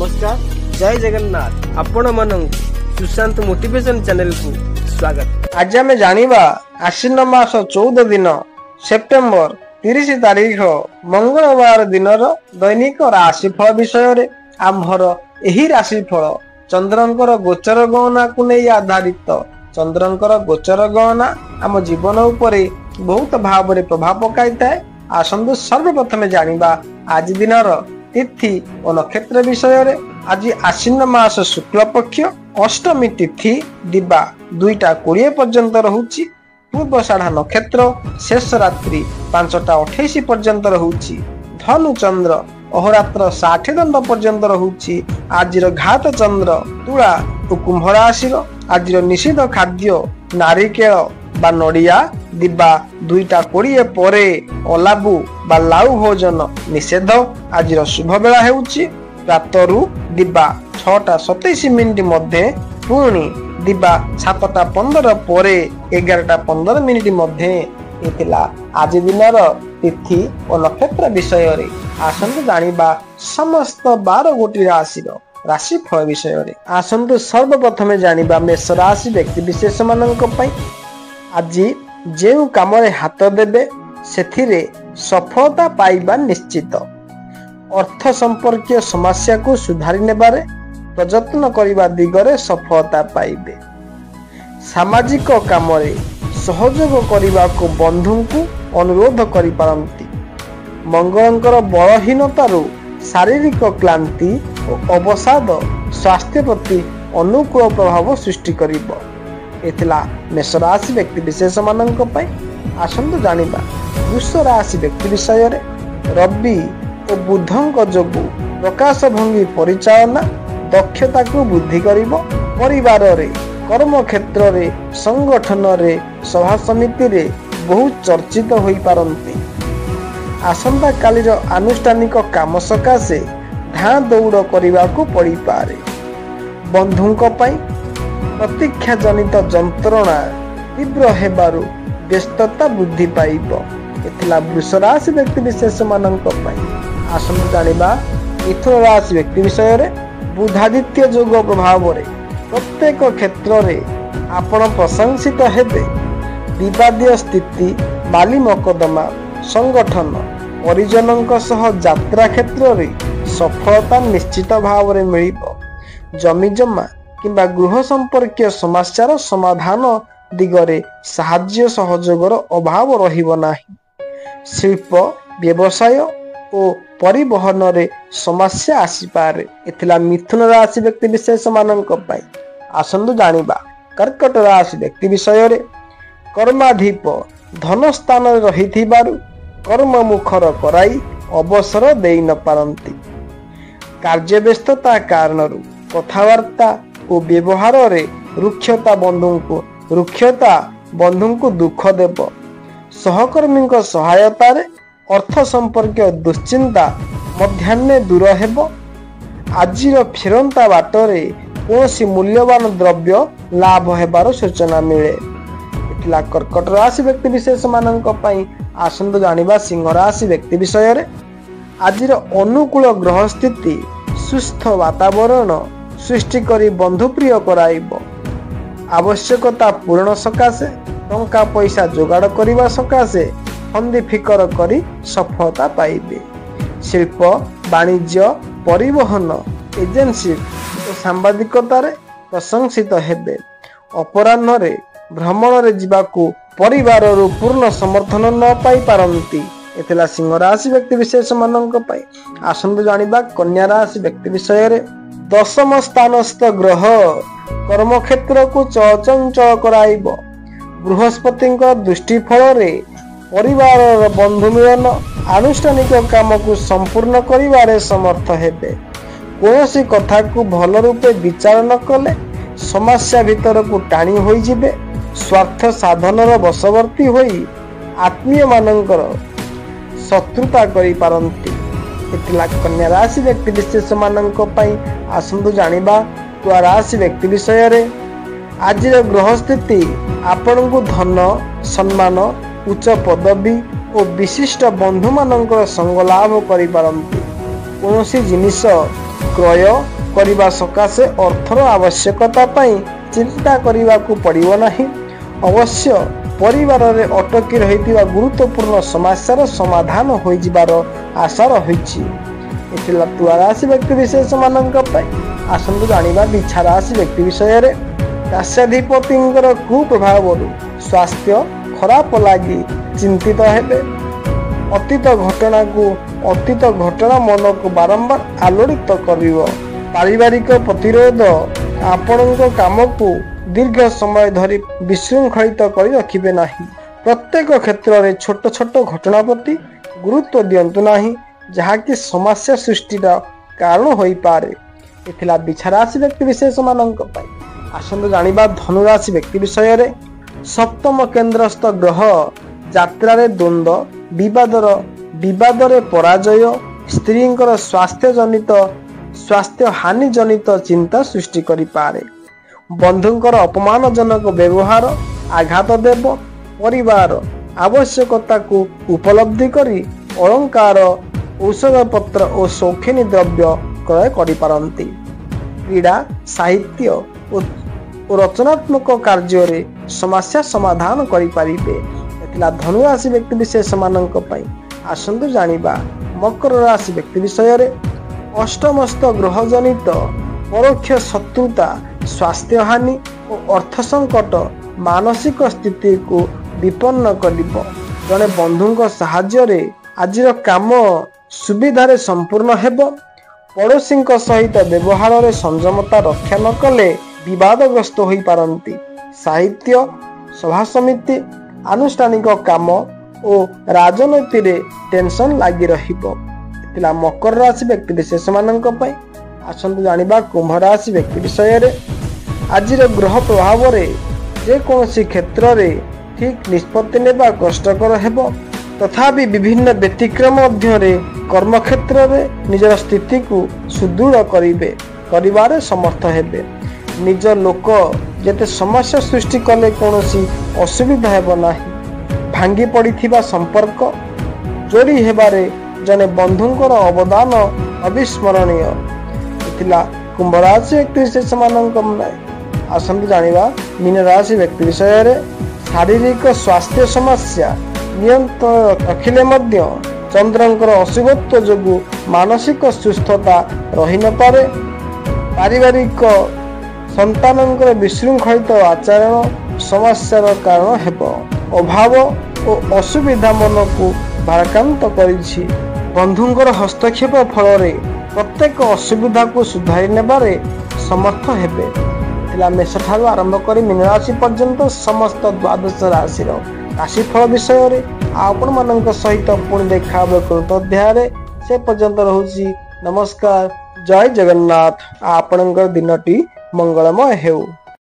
नमस्कार जय जगन्नाथ आपण मन सुशांत मोटिवेशन चैनल को स्वागत। आज आम जानिबा आश्विन मास 14 दिन सेप्टेम्बर 30 तारीख मंगलवार दिन दैनिक राशिफल विषय रे आम्भर एही राशिफल चंद्रंकर गोचर गणना को नहीं आधारित। चंद्रंकर गोचर गणना आम जीवन उपरे बहुत भाव रे प्रभाव पकाई थाए। आसंतु सर्वप्रथमे जानिबा आज दिनर तिथि और नक्षत्र विषय रे। आज आश्विन मास शुक्ल पक्ष अष्टमी तिथि दिबा 2:20 पर्यंत रहुची। पूर्वषाढ़ा नक्षत्र शेष रात्रि 5:28 पर्यंत रहुची। धनु चंद्र अहोरात्र 60 दंड पर्यंत रहुची। आज घात चंद्र तुला और कुंभ राशि। आज निषिद्ध खाद्य नारिकेल बा नड़िया दिबा 2:20 परे अलाबु बा लाउ भोजन निषेध। आज शुभ बेला हेउची प्रातरु दिबा 6:27 मध्य पुणी दिबा 7:15 परे 11:15 मध्य। एतिला आज दिनर तिथि और नक्षत्र विषय रे। आसंतु जानिबा समस्त 12 गोटी राशि राशिफल विषय रे। आसंतु सर्वप्रथमे जानिबा मेष राशि व्यक्ति विशेष मानक पई आज जेउ काम हाथ देबे सेथिरे सफलता पाइबा निश्चित। अर्थ संपर्कीय समस्या को सुधारी नेबारे प्रयत्न करिबा दिगरे सफलता पाइबे। सामाजिक काम रे सहयोग करिबा को बंधु को अनुरोध करि पारंती। मंगलंकर बलहीनतारु शारीरिक क्लांति और अवसाद स्वास्थ्य प्रति अनुकूल प्रभाव सृष्टि करिबो। एथिला मेष राशि व्यक्ति विशेष मानक पई। आसंतु जानिबा वृष राशि व्यक्ति विषय रे। रवि और बुधंक जोगु प्रकाश भंगी परिचालना दक्षता को वृद्धि करिबो। परिवार रे कर्म क्षेत्र रे संगठन रे सभा समिति रे बहुत चर्चित होई पारंती। आसंता कालीर आनुष्ठानिक काम सकाशे धां दौड़ करिबा को पड़ी पारे। बंधुंक पई प्रतीक्षा जनित जंत्रणा तीव्र हेबारु व्यस्तता वृद्धि पाइब। एथिला वृष राशि व्यक्ति विशेष मानक पई। आसंतु जानिबा मिथुन राशि व्यक्ति विषय रे। बुधादित्य जोग प्रभाव रे प्रत्येक क्षेत्र रे आपण प्रशंसित हेबे। विवादीय स्थिति माली मकदमा संगठन परिजनक सह यात्रा क्षेत्र रे सफलता निश्चित भाव रे मिलिबो। जमी जमा किंबा गृह संपर्कीय समस्यार समाधान दिगरे साहाय्य सहयोगर अभाव रहिबो नाही। शिल्प व्यवसाय और परिवहन रे समस्या आसी पारे। एथिला मिथुन राशि व्यक्ति विशेष मानक पई। आसंतु जानिबा कर्कट राशि व्यक्ति विषय रे। कर्माधिप धन स्थान रे रहिथिबारु कर्म मुखर कराई अवसर देई न पारंती। कार्य व्यस्तता कारणरु कथावार्ता और व्यवहार रे रुक्षता बंधु को दुख देव। सहकर्मी सहायता रे अर्थ संपर्क दुश्चिंता मध्याह्ने दूर हेब। आजिर फेरंता बाटरे कौनसी मूल्यवान द्रव्य लाभ हेबार सूचना मिले। इतला कर्कट राशि व्यक्ति विशेष मानक पई। आसंतु जानिबा सिंह राशि व्यक्ति विषय रे। आजिर अनुकूल ग्रह स्थिति सुस्थ वातावरण सृष्टि करी बंधु प्रिय कराइब। आवश्यकता पूर्ण सकाशे टंका पैसा जोगाड़ करने सकाशे फंदी फिकर करी सफलता पाइबे। शिल्प वाणिज्य परिवहन एजेंसी और सांबादिकता रे प्रशंसित हेबे। अपराह्न रे भ्रमण रे जिबाकू परिवार रो पूर्ण समर्थन न पाई पारंती। एथिला सिंह राशि व्यक्ति विशेष मानक पई। आसंतु जानिबा कन्या राशि व्यक्ति विषय रे। दशम स्थानस्थ ग्रह कर्म क्षेत्र को चंचल कराइब। बृहस्पति दृष्टि फल रे परिवार बंधु मिलन आनुष्ठानिक काम को संपूर्ण करिवारे समर्थ हेबे। कोनोसी कथा को भल रूपे विचार न कले समस्या भीतर को टाणी होई जिबे। स्वार्थ साधनर बशवर्ती होई आत्मीय मानकर शत्रुता करि पारंती। एतिला कन्या राशि व्यक्ति विशेष मानक पई। आसंतु जानिबा तुला राशि व्यक्ति विषय रे। आज ग्रह स्थिति आपण को धन सम्मान उच्च पदवी और विशिष्ट बंधु मानकर संग लाभ करि पारंती। कोनोसी जिनिस କ୍ରୟ କରିବା ସକାଶେ ଅର୍ଥର ଆବଶ୍ୟକତା ପାଇଁ ଚିନ୍ତା କରିବାକୁ ପଡ଼ିବ ନାହିଁ। ଅବଶ୍ୟ ପରିବାରରେ ଅଟକି ରହିଥିବା ଗୁରୁତ୍ୱପୂର୍ଣ୍ଣ ସମସ୍ୟାର ସମାଧାନ ହୋଇଯିବାର ଆଶା ରହିଛି। ଏଥିଲା ତୁଳା ରାଶି ବ୍ୟକ୍ତି ବିଶେଷ ମାନଙ୍କ ପାଇଁ। ଆସନ୍ତୁ ଜାଣିବା ବିଛା ରାଶି ବ୍ୟକ୍ତି ବିଷୟରେ। ରାଶ୍ୟାଧିପତିଙ୍କର କୁପ୍ରଭାବରୁ ସ୍ୱାସ୍ଥ୍ୟ ଖରାପ ଲାଗି ଚିନ୍ତିତ ହେବେ। ଅତୀତ ଘଟଣା ମନକୁ ବାରମ୍ବାର ଆଲୋଡ଼ିତ କରିବ। ପାରିବାରିକ ପ୍ରତିରୋଧ ଆପଣଙ୍କ କାମକୁ ଦୀର୍ଘ ସମୟ ଧରି ବିଶୃଙ୍ଖଳିତ କରି ରଖିବେ ନାହିଁ। ପ୍ରତ୍ୟେକ କ୍ଷେତ୍ରରେ ଛୋଟ ଛୋଟ ଘଟଣା ପ୍ରତି ଗୁରୁତ୍ୱ ଦିଅନ୍ତୁ ନାହିଁ, ଯାହାକି ସମସ୍ୟା ସୃଷ୍ଟିର କାରଣ ହୋଇପାରେ। ଏଥିଲା ବିଛା ରାଶି ବ୍ୟକ୍ତି ବିଶେଷ ମାନଙ୍କ ପାଇଁ। ଆସନ୍ତୁ ଜାଣିବା ଧନୁ ରାଶି ବ୍ୟକ୍ତି ବିଷୟରେ। ସପ୍ତମ କେନ୍ଦ୍ରସ୍ଥ ଗ୍ରହ ଯାତ୍ରାରେ ଦ୍ୱନ୍ଦ୍ୱ, ବିବାଦରେ ପରାଜୟ, ସ୍ତ୍ରୀଙ୍କର ସ୍ୱାସ୍ଥ୍ୟ ହାନି ଜନିତ ଚିନ୍ତା ସୃଷ୍ଟି କରିପାରେ। ବନ୍ଧୁଙ୍କର ଅପମାନଜନକ ବ୍ୟବହାର ଆଘାତ ଦେବ। ପରିବାର ଆବଶ୍ୟକତାକୁ ଉପଲବ୍ଧି କରି ଅଳଙ୍କାର, ଔଷଧପତ୍ର ଓ ସୌଖିନୀ ଦ୍ରବ୍ୟ କ୍ରୟ କରିପାରନ୍ତି। କ୍ରୀଡ଼ା, ସାହିତ୍ୟ ଓ ରଚନାତ୍ମକ କାର୍ଯ୍ୟରେ ସମସ୍ୟା ସମାଧାନ କରିପାରିବେ। ଏଥିଲା ଧନୁ ରାଶି ବ୍ୟକ୍ତି ବିଶେଷ ମାନଙ୍କ ପାଇଁ। ଆସନ୍ତୁ ଜାଣିବା ମକର ରାଶି ବ୍ୟକ୍ତି ବିଷୟରେ। ଅଷ୍ଟମସ୍ଥ ଗ୍ରହ ଜନିତ ପରୋକ୍ଷ ଶତ୍ରୁତା, ସ୍ୱାସ୍ଥ୍ୟହାନି ଓ ଅର୍ଥ ସଙ୍କଟ ମାନସିକ ସ୍ଥିତିକୁ ବିପନ୍ନ କରିବ। ଜଣେ ବନ୍ଧୁଙ୍କ ସାହାଯ୍ୟରେ ଆଜିର କାମ ସୁବିଧାରେ ସମ୍ପୂର୍ଣ୍ଣ ହେବ। ପଡ଼ୋଶୀଙ୍କ ସହିତ ବ୍ୟବହାରରେ ସଂଯମତା ରକ୍ଷା ନ କଲେ ବିବାଦଗ୍ରସ୍ତ ହୋଇପାରନ୍ତି। ସାହିତ୍ୟ, ସଭାସମିତି, ଆନୁଷ୍ଠାନିକ କାମ ଓ ରାଜନୀତିରେ ଟେନସନ ଲାଗି ରହିବ। ଥିଲା ମକର ରାଶି ବ୍ୟକ୍ତି ବିଶେଷ ମାନଙ୍କ ପାଇଁ। ଆସନ୍ତୁ ଜାଣିବା କୁମ୍ଭ ରାଶି ବ୍ୟକ୍ତି ବିଷୟରେ। ଆଜିର ଗ୍ରହ ପ୍ରଭାବରେ ଯେକୌଣସି କ୍ଷେତ୍ରରେ ଠିକ୍ ନିଷ୍ପତ୍ତି ନେବା କଷ୍ଟକର ହେବ। ତଥାପି ବିଭିନ୍ନ ବ୍ୟତିକ୍ରମ ମଧ୍ୟରେ କର୍ମକ୍ଷେତ୍ରରେ ନିଜର ସ୍ଥିତିକୁ ସୁଦୃଢ଼ କରିବାରେ ସମର୍ଥ ହେବେ। ନିଜ ଲୋକ ଯେତେ ସମସ୍ୟା ସୃଷ୍ଟି କଲେ କୌଣସି ଅସୁବିଧା ହେବ ନାହିଁ। ଭାଙ୍ଗି ପଡ଼ିଥିବା ସମ୍ପର୍କ ଯୋଡ଼ି ହେବାରେ ଜଣେ ବନ୍ଧୁଙ୍କର ଅବଦାନ ଅବିସ୍ମରଣୀୟ। ଥିଲା କୁମ୍ଭ ରାଶି ବ୍ୟକ୍ତି ବିଶେଷ ମାନଙ୍କ। ଆସନ୍ତୁ ଜାଣିବା ମୀନ ରାଶି ବ୍ୟକ୍ତି ବିଷୟରେ। ଶାରୀରିକ ସ୍ୱାସ୍ଥ୍ୟ ସମସ୍ୟା ନିୟନ୍ତ୍ରଣ ରଖିଲେ ମଧ୍ୟ ଚନ୍ଦ୍ରଙ୍କର ଅଶୁଭତ୍ୱ ଯୋଗୁଁ ମାନସିକ ସୁସ୍ଥତା ରହିନପାରେ। ପାରିବାରିକ ସନ୍ତାନଙ୍କର ବିଶୃଙ୍ଖଳିତ ଆଚରଣ ସମସ୍ୟାର କାରଣ ହେବ। ଅଭାବ ଓ ଅସୁବିଧା ମନକୁ ଭାରାକ୍ରାନ୍ତ କରିଛି। ବନ୍ଧୁଙ୍କର ହସ୍ତକ୍ଷେପ ଫଳରେ ପ୍ରତ୍ୟେକ ଅସୁବିଧାକୁ ସୁଧାରି ନେବାରେ ସମର୍ଥ ହେବେ। ଥିଲା ମେଷ ଠାରୁ ଆରମ୍ଭ କରି ମୀନ ରାଶି ପର୍ଯ୍ୟନ୍ତ ସମସ୍ତ ଦ୍ୱାଦଶ ରାଶିର ରାଶିଫଳ ବିଷୟରେ। ଆପଣମାନଙ୍କ ସହିତ ପୁଣି ଦେଖା ହେବ କୃତ ଅଧ୍ୟାୟରେ। ସେ ପର୍ଯ୍ୟନ୍ତ ରହୁଛି ନମସ୍କାର, ଜୟ ଜଗନ୍ନାଥ। ଆପଣଙ୍କର ଦିନଟି ମଙ୍ଗଳମୟ ହେଉ।